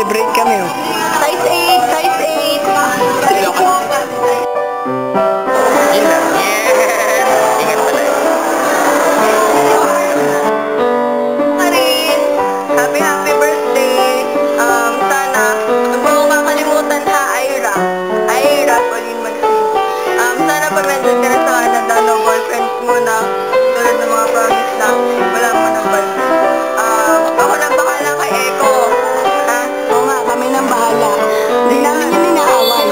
celebrate kami. Oh. Size 8, size 8. Yun lang. Yeah! Ingat pala eh. Karin, happy birthday. Sana, huwag mo akong kakalimutan ha, Ira. Ira, Pauline Maxine. Sana pag nandun ka na sa Canada, no boyfriends mo na, tulad ng mga promise na, wala mo ng boyfriend. Ako na bahala kay Eko. Ha? Oo nga, kami nang bahala. Hindi namin yun inaaway.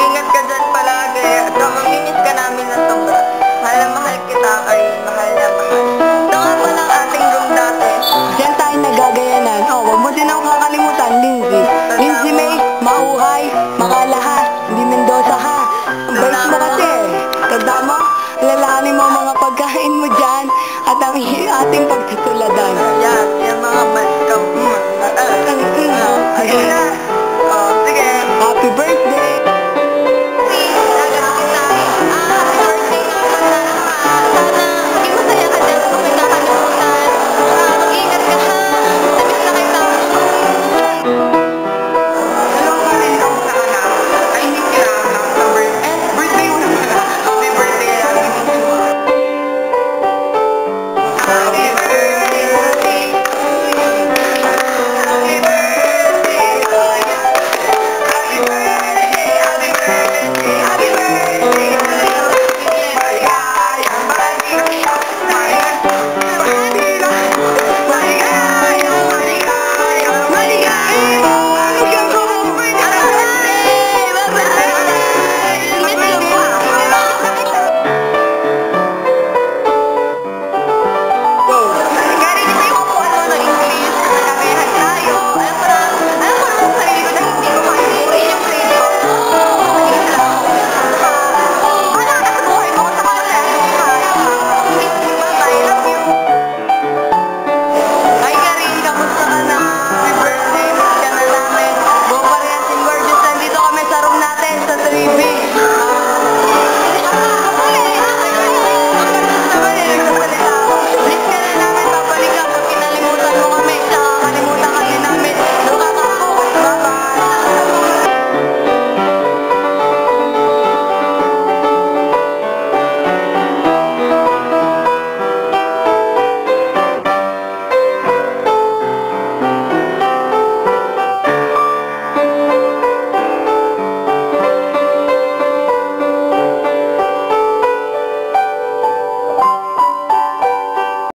Ingat ka dyan palagi. At mamimiss ka namin na sobra. Mahal na mahal kita, Karin. Mahal na mahal. Ito nga po ng ating room dati. Diyan tayo nagagayanan. Oh, huwag mo din ako kakalimutan, Lindsay. Lindsay May, mahuhay, makalahat. Hindi Mendoza ha. Ang bait mo kasi. Tanda mo, lalahanin mo ang mga pagkain mo dyan at ang ating pagtutuladan.